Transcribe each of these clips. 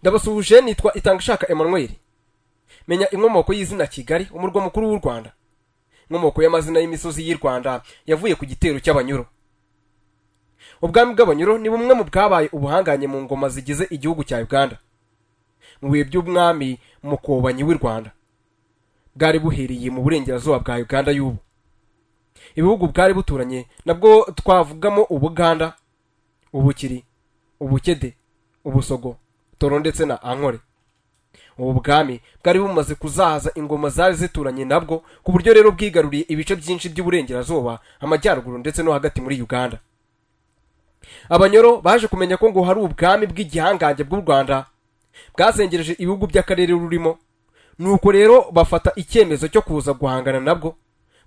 Ndabasuhuje, nitwa Itangishaka Emmanuel. Menya inkomoko y'izina Kigali, umurwa mukuru w'u Rwanda. Inkomoko y'amazina y'imisozi y'u Rwanda yavuye ku gitero cy'Abanyoro. Ubwami bw'Abanyoro ni bumwe mu bwabaye ubuhanganye mu ngoma zigize igihugu cya Uganda. Mu bihe by'umwami Mukobanyi w'u Rwanda, bwari buhereye mu burengerazuba bwa Uganda y'ubu. Ibihugu bwari buturanye nabwo twavugamo Ubuganda, Ubukiri, Ubukede, Ubusogo, Toro ndetse na Ankore. Ubu bwami bwari bumaze kuzahaza ingoma zari zituranye nabwo, ku buryo rero bwigaruriye ibice byinshi by'uburengerazuba, amajyaruguru ndetse no hagati muri Uganda. Abanyoro baje kumenya ko ngo hari ubwami bw'igihangange bw'u Rwanda bwazengereje ibihugu by'akarere rurimo, nuko rero bafata icyemezo cyo kuza guhangana nabwo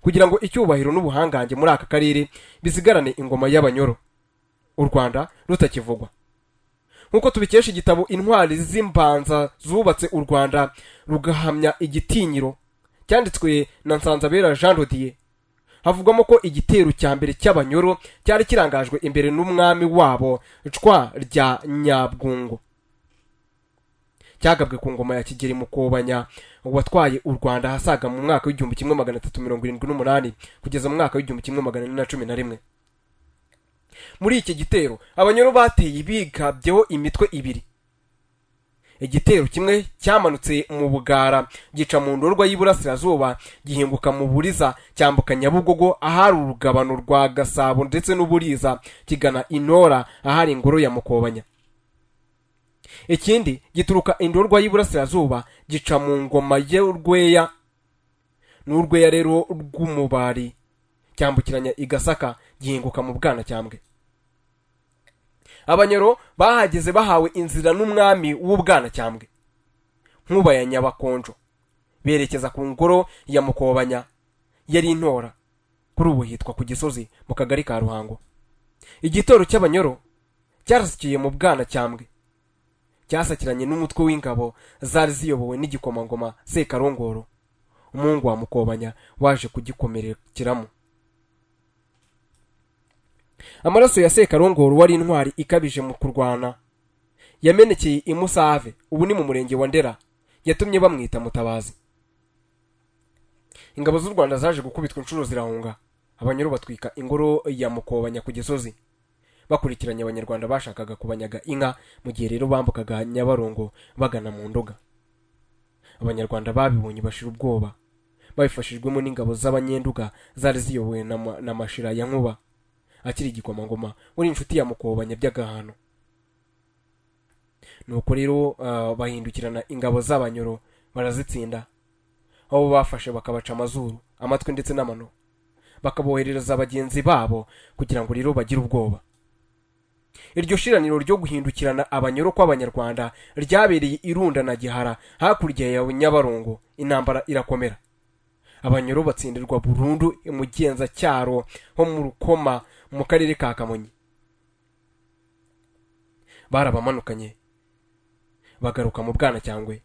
kugira ngo icyubahiro n'ubuhangange muri aka karere bisigarane ingoma y'Abanyoro, u Rwanda rutakivugwa. Nkuko tubikesha igitabo Intwari z'Imbanza zubatse u Rwanda rugahamya igitinyiro, cyanditswe na Nsanzabera Jean Rodier, havugamo ko igitero cya mbere cy'Abanyoro cyari kirangajwe imbere n'umwami wabo Cwa rya Nyabwungo, cyagabwe ku ngoma ya Kigeli Mukobanya watwaye u Rwanda hasaga mu mwaka w'igihumbi 1378 kugeza mu mwaka w'igihumbi 1411. Muri iki gitero Abanyoro bateye bigabyeho imitwe ibiri. Igitero kimwe cyamanutse mu Bugara gica mu ndorwa y'Iburasirazuba gihinguka mu Buriza cyambuka Nyabugogo ahari urugabano rwa Gasabo ndetse n'Uburiza kigana Intora ahari ingoro ya Mukobanya. Ikindi gituruka indorwa y'Iburasirazuba gica mu ngoma y'Urweya n'Urweya rero rw'Umubari cyambukiranya Igasaka gihinguka mu Bwanacyambwe. Abanyoro bahageze bahawe inzira n'umwami w'Ubwanacyambwe Nkuba ya Nyabakonjo, berekeza ku ngoro ya Mukobanya yari Intora, kuri ubu hitwa ku Gisozi mu kagari ka Ruhango. Igitoro cy'Abanyoro cyarasikiye mu Bwanacyambwe, cyasakiranye n'umutwe w'ingabo zari ziyobowe n'igikomangoma Sekarongoro, umuhungu wa Mukobanya waje kugikomerekeramo. Amaraso ya Sekarongoro wari intwari ikabije mu kurwana yamenekeye i Musave, ubu ni mu murenge wa Ndera, yatumye bamwita Mutabazi. Ingabo z'u Rwanda zaje gukubitwa inshuro zirahunga. Abanyoro batwika ingoro ya Mukobanya ku Gisozi, bakurikiranye Abanyarwanda bashakaga kubanyaga inka mu gihe rero bambukaga Nyabarongo bagana mu Ndoga. Abanyarwanda babibonye bashira ubwoba, babifashijwemo n'ingabo z'Abanyenduga zari ziyobowe na Mashira ya Nkuba akiri igikomangoma wari inshuti ya Mukobanya by'agahano. Nuko rero bahindukirana ingabo z'Abanyoro barazitsinda, aho bafashe bakabaca amazuru, amatwi ndetse n'amano, bakaboherereza abagenzi babo kugira ngo rero bagire ubwoba. Iryo shiraniro ryo guhindukirana Abanyoro kw'Abanyarwanda ryabereye Irunda na Gihara hakurya ya Nyabarongo. Intambara irakomera, Abanyoro batsindirwa burundu imugenza cyaro ho mu Rukoma mu karere ka Kamonyi. Barabamanukanye bagaruka mu Bwanacyambwe,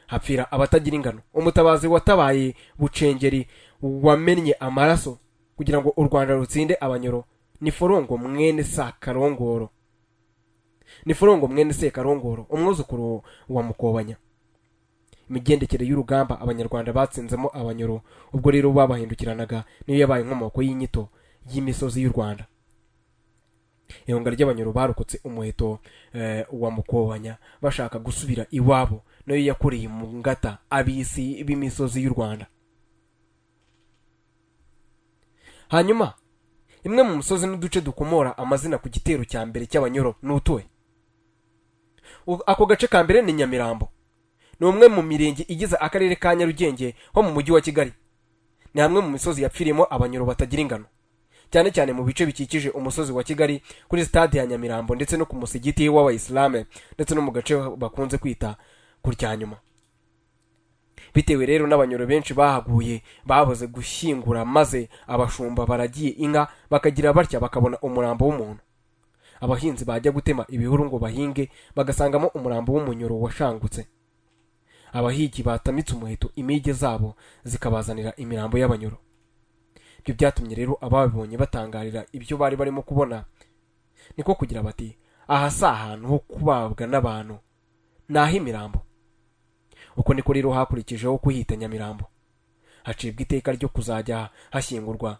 hapfira abatagira ingano. Umutabazi watabaye Bucengeri wamennye amaraso kugira ngo u Rwanda rutsinde Abanyoro ni Forongo mwene Sakarongoro, umwuzukuru wa Mukobanya. Imigendekere y'urugamba Abanyarwanda batsinzemo Abanyoro ubwo rero babahindukiranaga niyo yabaye inkomoko y'inyito y'imisozi y'u Rwanda. Ihunga ry'Abanyoro barokotse umuheto wa Mukobanya bashaka gusubira iwabo, nayo yakoreye mu ngata abisi b'imisozi y'u Rwanda. Hanyuma imwe mu musozi n'uduce dukomora amazina ku gitero cya mbere cy'Abanyoro n'utuwe. Ako gace ka mbere ni Nyamirambo, ni umwe mu mirenge igize akarere ka Nyarugenge ho mu mujyi wa Kigali. Ni hamwe mu misozi yapfirimo Abanyoro batagira ingano, cyane cyane mu bice bikikije umusozi wa Kigali kuri stade ya Nyamirambo ndetse no ku musigiti w'Abayisilamu ndetse no mu gace bakunze kwita Kuryanyuma. Bitewe rero n'Abanyoro benshi bahaguye baboze gushyingura, maze abashumba baragiye inka bakagira batya bakabona umurambo w'umuntu. Abahinzi bajya gutema ibihuru ngo bahinge bagasangamo umurambo w'umunyoro washangutse. Abahigi batamitse umuheto imige zabo zikabazanira imirambo y'Abanyoro. Ibyo byatumye rero ababibonye batangarira ibyo bari barimo kubona, niko kugira bati aha si ahantu ho kubabwa n'abantu, naho imirambo. Uko niko rero hakurikijeho kuhita Nyamirambo, hacibwa iteka ryo kuzajya hashyingurwa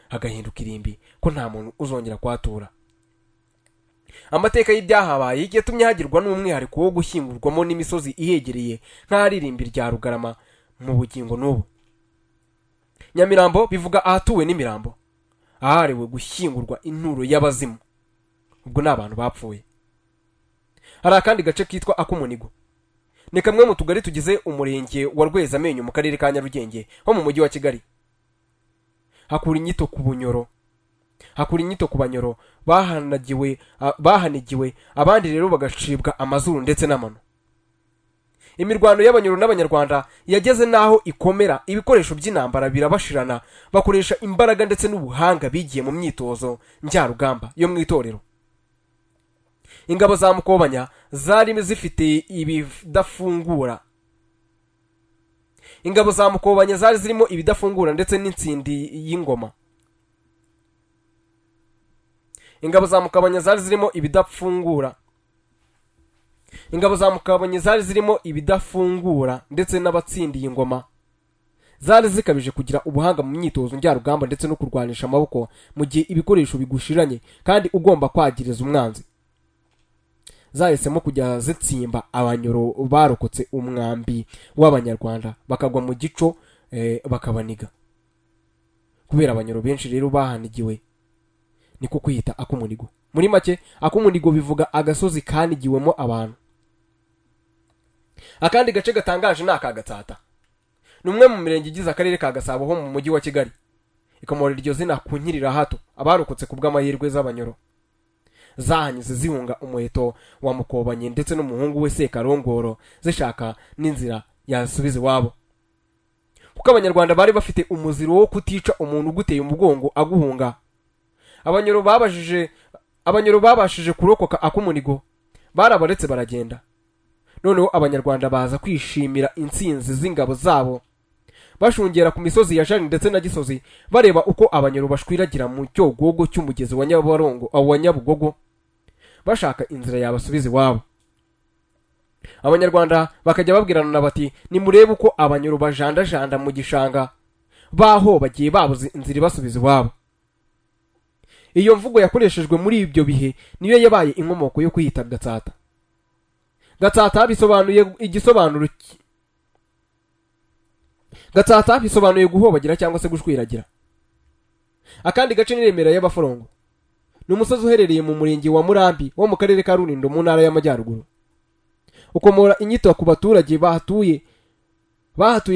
hagahinduka irimbi ko nta muntu uzongera kwatura. Amateka y'ibyahabaye yatumye hagirwa n'umwihariko wo gushyingurwamo n'imisozi ihegereye nk'ahari irimbi rya Rugarama mu bugingo n'ubu. Nyamirambo bivuga ahatuwe n'imirambo, ahariwe gushyingurwa inturo y'abazimu, ubwo ni abantu bapfuye. Hari akandi gace kitwa Akumunigo, ni kamwe mu tugari tugize umurenge wa Rwezamenyo mu karere ka Nyarugenge ho mu mujyi wa Kigali. Hakura inyito ku banyoro bahanigiwe, abandi rero bagacibwa amazuru ndetse n'amano. Imirwano y'abanyoro n'abanyarwanda yageze naho ikomera, ibikoresho by'intambara birabashirana, bakoresha imbaraga ndetse n'ubuhanga bigiye mu myitozo njyarugamba yo mu itorero. Ingabo za Mukobanya zari zifite ibidafungura. Ingabo za Mukobanya zari zirimo ibidafungura ndetse n'intsindi y'ingoma. Ingabo za Mukobanya zari zirimo ibidafungura ndetse n'abatsindiye ingoma. Zari zikabije kugira ubuhanga mu myitozo njyarugamba ndetse no kurwanisha amaboko mu gihe ibikoresho bigushiranye kandi ugomba kwagiriza umwanzi. Zahisemo kujya zitsimba abanyoro barokotse umwambi w'abanyarwanda bakagwa mu gico bakabaniga. Kubera abanyoro benshi rero bahanigiwe, niko kwita Akumunigo. Muri make Akumunigo bivuga agasozi kanigiwemo abantu. Akandi gace gatangaje ni aka Gatsata, ni umwe mu mirenge igize akarere ka Gasabo ho mu mujyi wa Kigali. Ikomora iryo zina ku nkirira hato abarokotse ku bw'amahirwe z'abanyoro. Zahanyuze zihunga umuheto wa Mukobanye ndetse n'umuhungu we Sekarongoro zishaka n'inzira yasubiza iwabo, kuko abanyarwanda bari bafite umuziro wo kutica umuntu uguteye umugongo aguhunga. Abanyoro babashije kurokoka Akumunigo barabaretse baragenda. Noneho abanyarwanda baza kwishimira intsinzi z'ingabo zabo, bashungera ku misozi ya Jari ndetse na Gisozi, bareba uko abanyoro bashwiragira mu cyogogo cy'umugezi wa Nyabugogo, bashaka inzira yabasubiza iwabo. Abanyarwanda bakajya babwirana bati, nimurebe uko abanyoro bajandajanda mu gishanga, baho bagiye babuze inzira ibasubiza iwabo. Iyo mvugo yakoreshejwe muri ibyo bihe niyo yabaye inkomoko yo kwita Gatsata. Gatsata bisobanuye igisobanuro Gatsata bisobanuye guhobagira cyangwa se gushwiragira. Akandi gace ni Remera y'Abaforongo, ni umusozi uherereye mu murenge wa Murambi wo mu karere ka Rulindo mu ntara y'Amajyaruguru. Ukomora inyito ku baturage bahatuye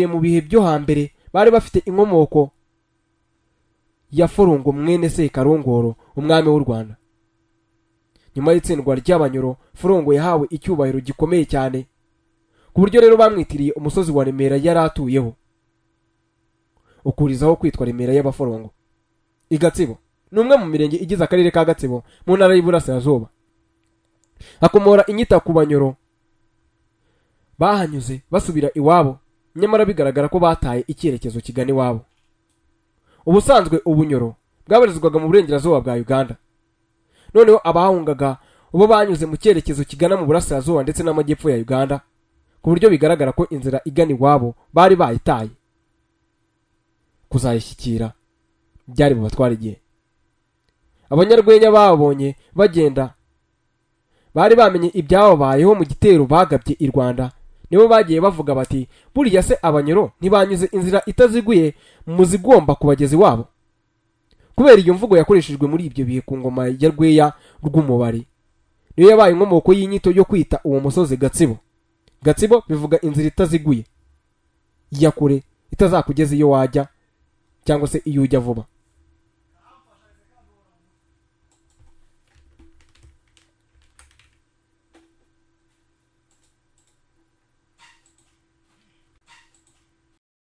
mu bihe byo hambere, bari bafite inkomoko ya Forongo mwene Sekarongoro umwami w'u Rwanda. Nyuma y'itsindwa ry'abanyoro, Forongo yahawe icyubahiro gikomeye cyane, ku buryo rero bamwitiriye umusozi wa Remera yari atuyeho, ukurizaho kwitwa Remera y'Abaforongo. Igatsibo ni umwe mu mirenge igize akarere ka Gatsibo mu ntara y'Iburasirazuba. Akomora inyita ku banyoro bahanyuze basubira iwabo, nyamara bigaragara ko bataye icyerekezo kigana iwabo. Ubusanzwe ubunyoro bwabarizwaga mu burengerazuba bwa Uganda. Noneho abahungaga ubo banyuze mu cyerekezo kigana mu burasirazuba ndetse n'amajyepfo ya Uganda, ku buryo bigaragara ko inzira igana iwabo bari bayitaye. Kuzayishyikira byari bubatwara igihe. Abanyarwenya babonye bagenda bari bamenye ibyababayeho mu gitero bagabye i Rwanda, nibo bagiye bavuga bati, buriya se abanyoro ntibanyuze inzira itaziguye mu zigomba kubageza iwabo. Kubera iyo mvugo yakoreshejwe muri ibyo bihe ku ngoma ya Rweya rw'Umubari, niyo yabaye inkomoko y'inyito yo kwita uwo musozi Gatsibo. Gatsibo bivuga inzira itaziguye ya kure, itazakugeza iyo wajya cyangwa se iyo ujya vuba.